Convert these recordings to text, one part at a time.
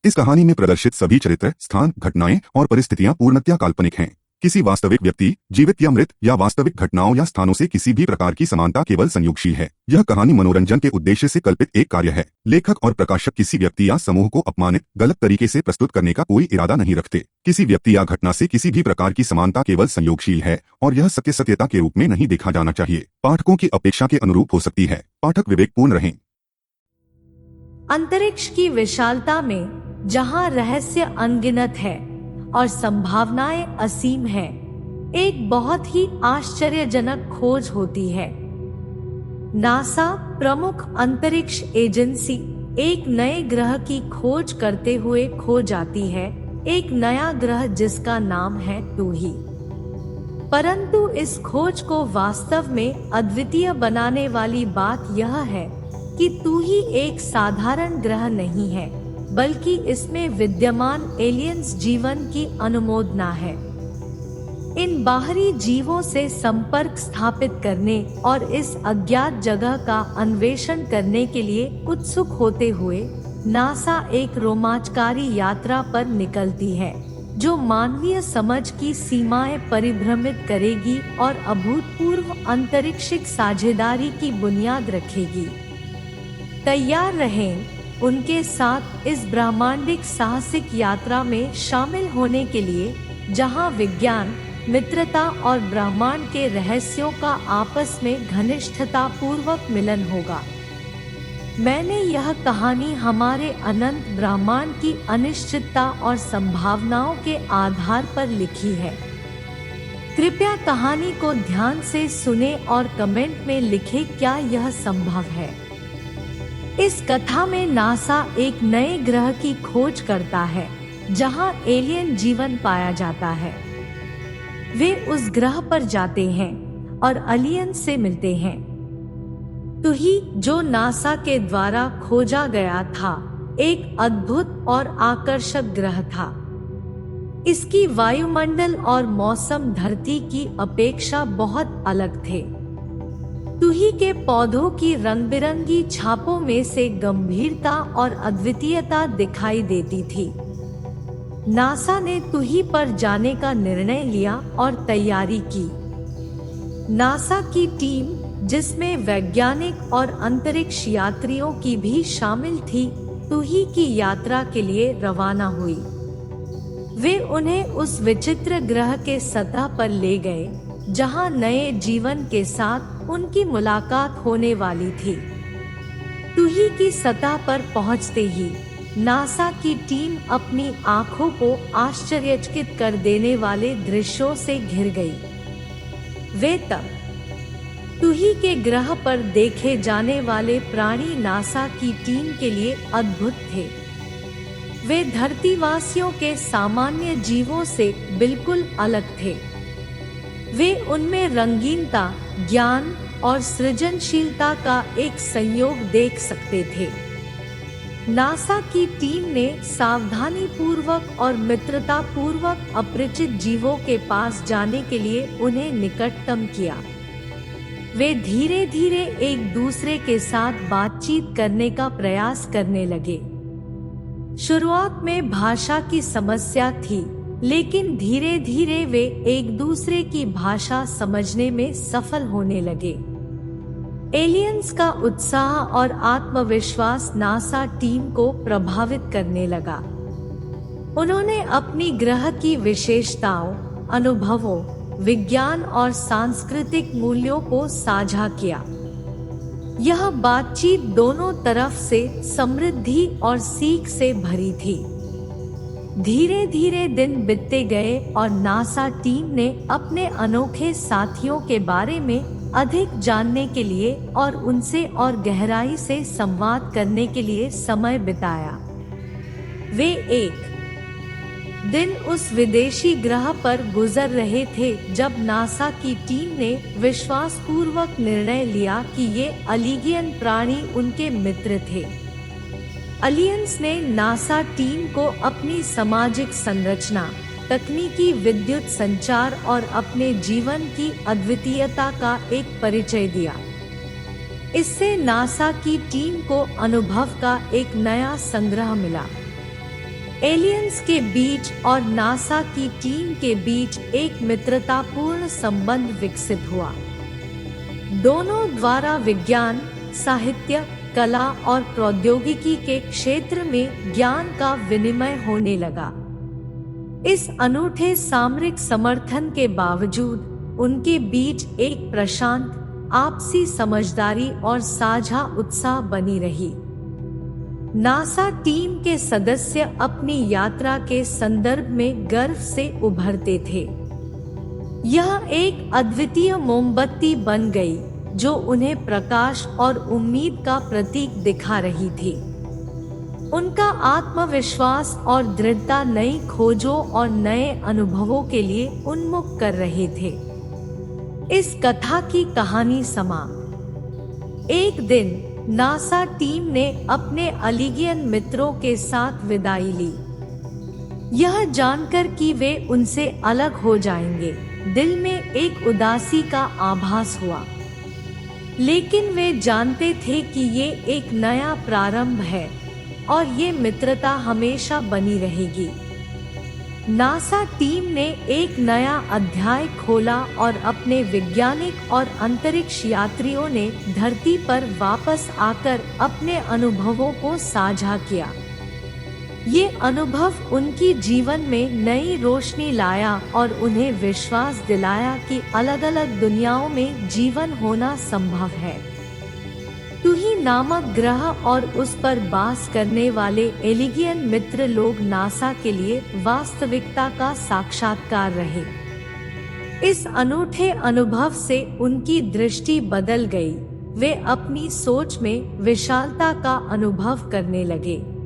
इस कहानी में प्रदर्शित सभी चरित्र, स्थान, घटनाएं और परिस्थितियां पूर्णतया काल्पनिक हैं। किसी वास्तविक व्यक्ति, जीवित या मृत, या वास्तविक घटनाओं या स्थानों से किसी भी प्रकार की समानता केवल संयोगशील है। यह कहानी मनोरंजन के उद्देश्य से कल्पित एक कार्य है। लेखक और प्रकाशक किसी व्यक्ति या समूह को अपमानित, गलत तरीके से प्रस्तुत करने का कोई इरादा नहीं रखते। किसी व्यक्ति या घटना से किसी भी प्रकार की समानता केवल संयोगशील है और यह सत्यता के रूप में नहीं देखा जाना चाहिए। पाठकों की अपेक्षा के अनुरूप हो सकती है। पाठक विवेकपूर्ण रहें। अंतरिक्ष की विशालता में जहां रहस्य अनगिनत है और संभावनाएं असीम है, एक बहुत ही आश्चर्यजनक खोज होती है। नासा, प्रमुख अंतरिक्ष एजेंसी, एक नए ग्रह की खोज करते हुए खो जाती है। एक नया ग्रह जिसका नाम है तूही। परंतु इस खोज को वास्तव में अद्वितीय बनाने वाली बात यह है कि तूही एक साधारण ग्रह नहीं है, बल्कि इसमें विद्यमान एलियंस जीवन की अनुमोदना है। इन बाहरी जीवों से संपर्क स्थापित करने और इस अज्ञात जगह का अन्वेषण करने के लिए उत्सुक होते हुए नासा एक रोमांचकारी यात्रा पर निकलती है, जो मानवीय समझ की सीमाएं परिभ्रमित करेगी और अभूतपूर्व अंतरिक्षिक साझेदारी की बुनियाद रखेगी। तैयार रहें उनके साथ इस ब्रह्मांडिक साहसिक यात्रा में शामिल होने के लिए, जहां विज्ञान, मित्रता और ब्रह्मांड के रहस्यों का आपस में घनिष्ठता पूर्वक मिलन होगा। मैंने यह कहानी हमारे अनंत ब्रह्मांड की अनिश्चितता और संभावनाओं के आधार पर लिखी है। कृपया कहानी को ध्यान से सुने और कमेंट में लिखें क्या यह संभव है। इस कथा में नासा एक नए ग्रह की खोज करता है जहां एलियन जीवन पाया जाता है। वे उस ग्रह पर जाते हैं और एलियन से मिलते हैं। तूही, जो नासा के द्वारा खोजा गया था, एक अद्भुत और आकर्षक ग्रह था। इसकी वायुमंडल और मौसम धरती की अपेक्षा बहुत अलग थे। तूही के पौधों की रंग-बिरंगी छापों में से गंभीरता और अद्वितीयता दिखाई देती थी। नासा ने तूही पर जाने का निर्णय लिया और तैयारी की। नासा की टीम, जिसमें वैज्ञानिक और अंतरिक्ष यात्रियों की भी शामिल थी, तूही की यात्रा के लिए रवाना हुई। वे उन्हें उस विचित्र ग्रह के सतह पर ले गए जहां नए जीवन के साथ उनकी मुलाकात होने वाली थी। तूही की सतह पर पहुंचते ही नासा की टीम अपनी आंखों को आश्चर्यचकित कर देने वाले दृश्यों से घिर गई। वे तब तूही के ग्रह पर देखे जाने वाले प्राणी नासा की टीम के लिए अद्भुत थे। वे धरतीवासियों के सामान्य जीवों से बिल्कुल अलग थे। वे उनमें रंगीनता, ज्ञान और सृजनशीलता का एक संयोग देख सकते थे। नासा की टीम ने सावधानी पूर्वक और मित्रता पूर्वक अपरिचित जीवों के पास जाने के लिए उन्हें निकटतम किया। वे धीरे धीरे एक दूसरे के साथ बातचीत करने का प्रयास करने लगे। शुरुआत में भाषा की समस्या थी, लेकिन धीरे धीरे वे एक दूसरे की भाषा समझने में सफल होने लगे। एलियंस का उत्साह और आत्मविश्वास नासा टीम को प्रभावित करने लगा। उन्होंने अपनी ग्रह की विशेषताओं, अनुभवों, विज्ञान और सांस्कृतिक मूल्यों को साझा किया। यह बातचीत दोनों तरफ से समृद्धि और सीख से भरी थी। धीरे धीरे दिन बीतते गए और नासा टीम ने अपने अनोखे साथियों के बारे में अधिक जानने के लिए और उनसे और गहराई से संवाद करने के लिए समय बिताया। वे एक दिन उस विदेशी ग्रह पर गुजर रहे थे जब नासा की टीम ने विश्वासपूर्वक निर्णय लिया कि ये एलियन प्राणी उनके मित्र थे। एलियंस ने नासा टीम को अपनी सामाजिक संरचना, तकनीकी विद्युत संचार और अपने जीवन की अद्वितीयता का एक परिचय दिया। इससे नासा की टीम को अनुभव का एक नया संग्रह मिला। एलियंस के बीच और नासा की टीम के बीच एक मित्रतापूर्ण संबंध विकसित हुआ। दोनों द्वारा विज्ञान, साहित्य, कला और प्रौद्योगिकी के क्षेत्र में ज्ञान का विनिमय होने लगा। इस अनूठे सामरिक समर्थन के बावजूद उनके बीच एक प्रशांत, आपसी समझदारी और साझा उत्साह बनी रही। नासा टीम के सदस्य अपनी यात्रा के संदर्भ में गर्व से उभरते थे। यह एक अद्वितीय मोमबत्ती बन गई जो उन्हें प्रकाश और उम्मीद का प्रतीक दिखा रही थी। उनका आत्मविश्वास और दृढ़ता नई खोजों और नए अनुभवों के लिए उन्मुख कर रहे थे। इस कथा की कहानी समा। एक दिन नासा टीम ने अपने अलिगियन मित्रों के साथ विदाई ली। यह जानकर कि वे उनसे अलग हो जाएंगे, दिल में एक उदासी का आभास हुआ। लेकिन वे जानते थे कि ये एक नया प्रारंभ है और ये मित्रता हमेशा बनी रहेगी। नासा टीम ने एक नया अध्याय खोला और अपने वैज्ञानिक और अंतरिक्ष यात्रियों ने धरती पर वापस आकर अपने अनुभवों को साझा किया। ये अनुभव उनकी जीवन में नई रोशनी लाया और उन्हें विश्वास दिलाया कि अलग-अलग दुनियाओं में जीवन होना संभव है। तुही नामक ग्रह और उस पर वास करने वाले एलिगियन मित्र लोग नासा के लिए वास्तविकता का साक्षात्कार रहे। इस अनूठे अनुभव से उनकी दृष्टि बदल गई। वे अपनी सोच में विशालता का अनुभव करने लगे।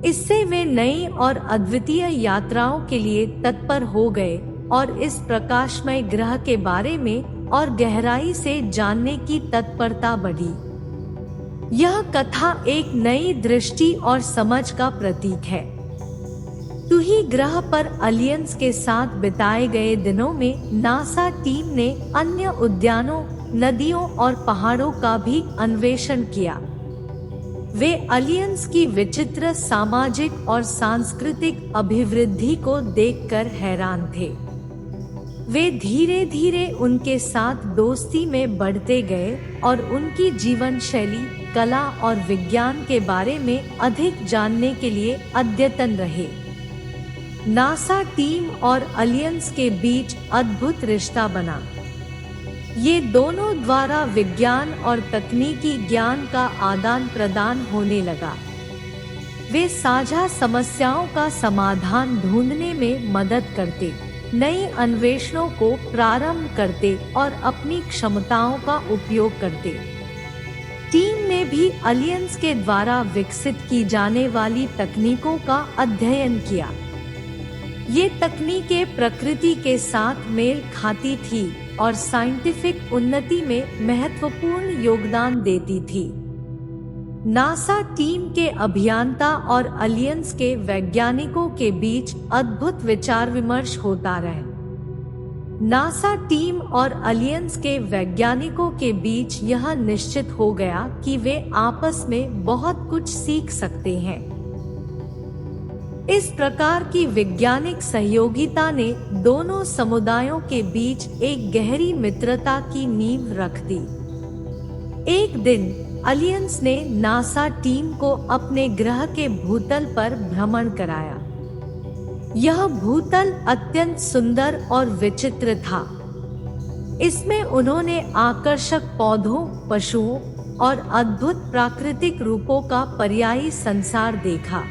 इससे वे नई और अद्वितीय यात्राओं के लिए तत्पर हो गए और इस प्रकाशमय ग्रह के बारे में और गहराई से जानने की तत्परता बढ़ी। यह कथा एक नई दृष्टि और समझ का प्रतीक है। तुही ग्रह पर एलियंस के साथ बिताए गए दिनों में नासा टीम ने अन्य उद्यानों, नदियों और पहाड़ों का भी अन्वेषण किया। वे एलियंस की विचित्र सामाजिक और सांस्कृतिक अभिवृद्धि को देखकर हैरान थे। वे धीरे धीरे उनके साथ दोस्ती में बढ़ते गए और उनकी जीवन शैली, कला और विज्ञान के बारे में अधिक जानने के लिए अद्यतन रहे। नासा टीम और एलियंस के बीच अद्भुत रिश्ता बना। ये दोनों द्वारा विज्ञान और तकनीकी ज्ञान का आदान प्रदान होने लगा। वे साझा समस्याओं का समाधान ढूंढने में मदद करते, नई अन्वेषणों को प्रारंभ करते और अपनी क्षमताओं का उपयोग करते। टीम ने भी एलियंस के द्वारा विकसित की जाने वाली तकनीकों का अध्ययन किया। ये तकनीकें प्रकृति के साथ मेल खाती थी और साइंटिफिक उन्नति में महत्वपूर्ण योगदान देती थी। नासा टीम के अभियंता और एलियंस के वैज्ञानिकों के बीच अद्भुत विचार विमर्श होता रहा। नासा टीम और एलियंस के वैज्ञानिकों के बीच यह निश्चित हो गया कि वे आपस में बहुत कुछ सीख सकते हैं। इस प्रकार की वैज्ञानिक सहयोगिता ने दोनों समुदायों के बीच एक गहरी मित्रता की नींव रख दी। एक दिन एलियंस ने नासा टीम को अपने ग्रह के भूतल पर भ्रमण कराया। यह भूतल अत्यंत सुंदर और विचित्र था। इसमें उन्होंने आकर्षक पौधों, पशुओं और अद्भुत प्राकृतिक रूपों का पर्यायी संसार देखा।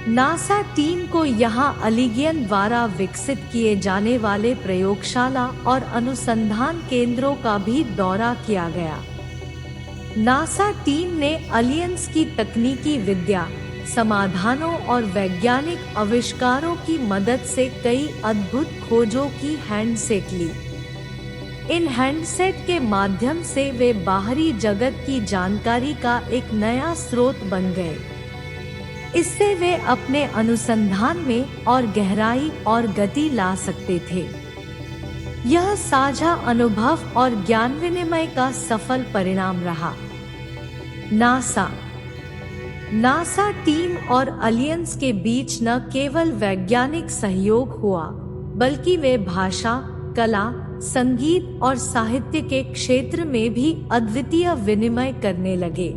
नासा टीम को यहाँ एलिगियन द्वारा विकसित किए जाने वाले प्रयोगशाला और अनुसंधान केंद्रों का भी दौरा किया गया। नासा टीम ने एलियंस की तकनीकी विद्या, समाधानों और वैज्ञानिक आविष्कारों की मदद से कई अद्भुत खोजों की हैंडसेट ली। इन हैंडसेट के माध्यम से वे बाहरी जगत की जानकारी का एक नया स्रोत बन गए। इससे वे अपने अनुसंधान में और गहराई और गति ला सकते थे। यह साझा अनुभव और ज्ञान विनिमय का सफल परिणाम रहा। नासा नासा टीम और अलियंस के बीच न केवल वैज्ञानिक सहयोग हुआ, बल्कि वे भाषा, कला, संगीत और साहित्य के क्षेत्र में भी अद्वितीय विनिमय करने लगे।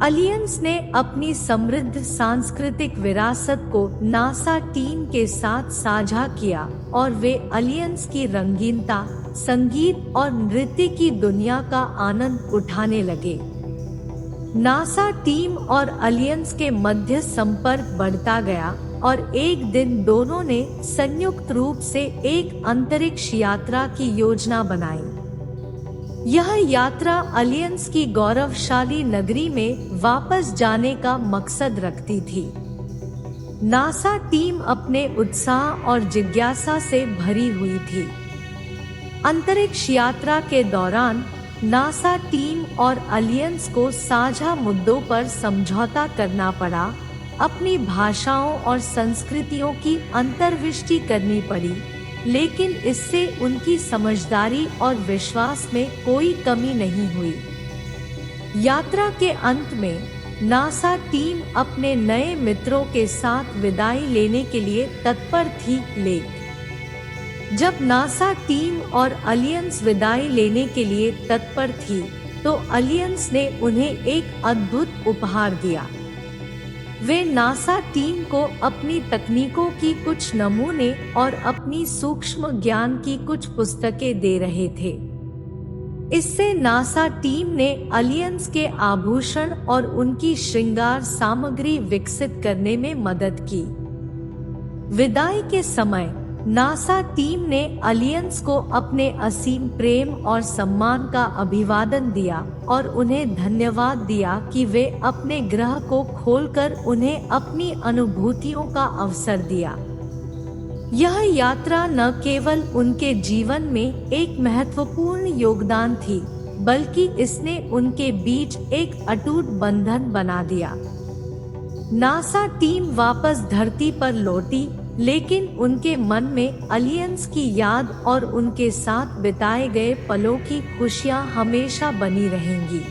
अलियंस ने अपनी समृद्ध सांस्कृतिक विरासत को नासा टीम के साथ साझा किया और वे अलियंस की रंगीनता, संगीत और नृत्य की दुनिया का आनंद उठाने लगे। नासा टीम और अलियंस के मध्य संपर्क बढ़ता गया और एक दिन दोनों ने संयुक्त रूप से एक अंतरिक्ष यात्रा की योजना बनाई। यह यात्रा अलियंस की गौरवशाली नगरी में वापस जाने का मकसद रखती थी। नासा टीम अपने उत्साह और जिज्ञासा से भरी हुई थी। अंतरिक्ष यात्रा के दौरान नासा टीम और अलियंस को साझा मुद्दों पर समझौता करना पड़ा, अपनी भाषाओं और संस्कृतियों की अंतर्दृष्टि करनी पड़ी, लेकिन इससे उनकी समझदारी और विश्वास में कोई कमी नहीं हुई। यात्रा के अंत में नासा टीम अपने नए मित्रों के साथ विदाई लेने के लिए तत्पर थी, जब नासा टीम और अलियंस विदाई लेने के लिए तत्पर थी, तो अलियंस ने उन्हें एक अद्भुत उपहार दिया। वे नासा टीम को अपनी तकनीकों की कुछ नमूने और अपनी सूक्ष्म ज्ञान की कुछ पुस्तकें दे रहे थे। इससे नासा टीम ने अलियंस के आभूषण और उनकी श्रृंगार सामग्री विकसित करने में मदद की। विदाई के समय नासा टीम ने अलियंस को अपने असीम प्रेम और सम्मान का अभिवादन दिया और उन्हें धन्यवाद दिया कि वे अपने ग्रह को खोलकर उन्हें अपनी अनुभूतियों का अवसर दिया। यह यात्रा न केवल उनके जीवन में एक महत्वपूर्ण योगदान थी, बल्कि इसने उनके बीच एक अटूट बंधन बना दिया। नासा टीम वापस धरती पर लौटी, लेकिन उनके मन में अलियंस की याद और उनके साथ बिताए गए पलों की खुशियां हमेशा बनी रहेंगी।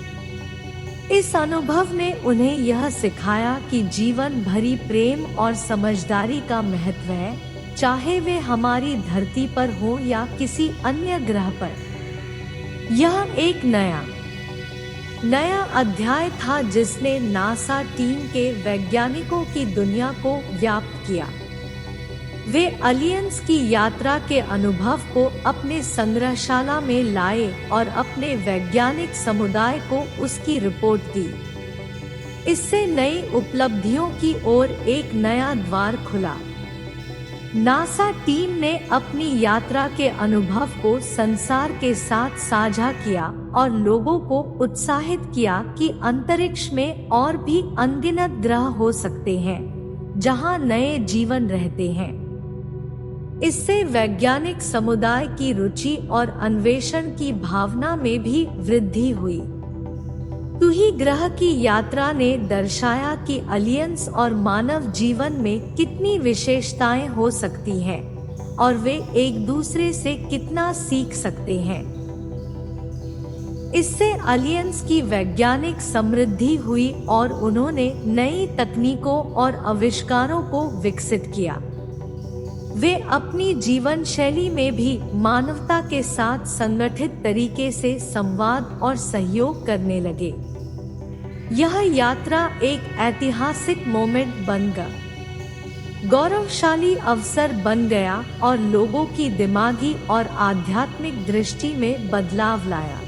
इस अनुभव ने उन्हें यह सिखाया कि जीवन भरी प्रेम और समझदारी का महत्व है, चाहे वे हमारी धरती पर हो या किसी अन्य ग्रह पर। यह एक नया अध्याय था जिसने नासा टीम के वैज्ञानिकों की दुनिया को व्याप्त किया। वे अलियंस की यात्रा के अनुभव को अपने संग्रहशाला में लाए और अपने वैज्ञानिक समुदाय को उसकी रिपोर्ट दी। इससे नई उपलब्धियों की ओर एक नया द्वार खुला। नासा टीम ने अपनी यात्रा के अनुभव को संसार के साथ साझा किया और लोगों को उत्साहित किया कि अंतरिक्ष में और भी अनगिनत ग्रह हो सकते हैं, जहां नए जीवन रहते हैं। इससे वैज्ञानिक समुदाय की रुचि और अन्वेषण की भावना में भी वृद्धि हुई। तुही ग्रह की यात्रा ने दर्शाया कि अलियंस और मानव जीवन में कितनी विशेषताएं हो सकती हैं और वे एक दूसरे से कितना सीख सकते हैं। इससे अलियंस की वैज्ञानिक समृद्धि हुई और उन्होंने नई तकनीकों और आविष्कारों को विकसित किया। वे अपनी जीवन शैली में भी मानवता के साथ संगठित तरीके से संवाद और सहयोग करने लगे। यह यात्रा एक ऐतिहासिक मोमेंट बन गया, गौरवशाली अवसर बन गया और लोगों की दिमागी और आध्यात्मिक दृष्टि में बदलाव लाया।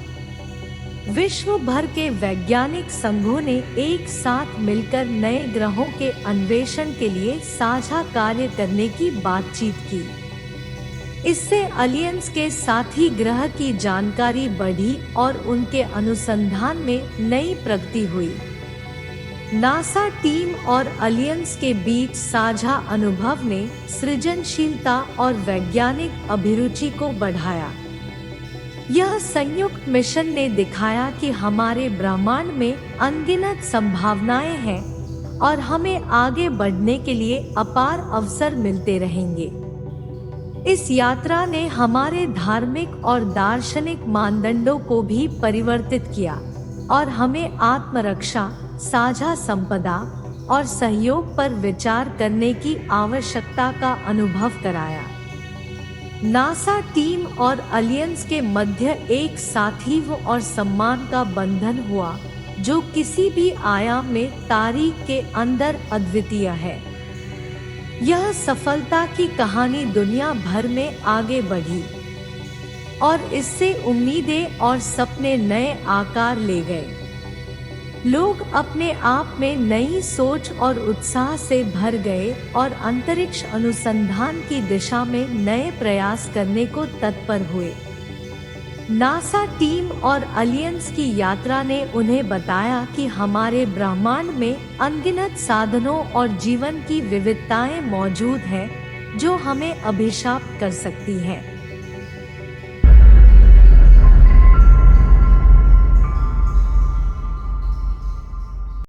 विश्व भर के वैज्ञानिक संघों ने एक साथ मिलकर नए ग्रहों के अन्वेषण के लिए साझा कार्य करने की बातचीत की। इससे अलियंस के साथी ग्रह की जानकारी बढ़ी और उनके अनुसंधान में नई प्रगति हुई। नासा टीम और अलियंस के बीच साझा अनुभव ने सृजनशीलता और वैज्ञानिक अभिरुचि को बढ़ाया। यह संयुक्त मिशन ने दिखाया कि हमारे ब्रह्मांड में अनगिनत संभावनाएं हैं और हमें आगे बढ़ने के लिए अपार अवसर मिलते रहेंगे। इस यात्रा ने हमारे धार्मिक और दार्शनिक मानदंडों को भी परिवर्तित किया और हमें आत्मरक्षा, साझा संपदा और सहयोग पर विचार करने की आवश्यकता का अनुभव कराया। नासा टीम और अलियंस के मध्य एक साथीत्व और सम्मान का बंधन हुआ जो किसी भी आयाम में तारीख के अंदर अद्वितीय है। यह सफलता की कहानी दुनिया भर में आगे बढ़ी और इससे उम्मीदें और सपने नए आकार ले गए। लोग अपने आप में नई सोच और उत्साह से भर गए और अंतरिक्ष अनुसंधान की दिशा में नए प्रयास करने को तत्पर हुए। नासा टीम और अलियंस की यात्रा ने उन्हें बताया कि हमारे ब्रह्मांड में अनगिनत साधनों और जीवन की विविधताएं मौजूद हैं जो हमें अभिशाप कर सकती हैं।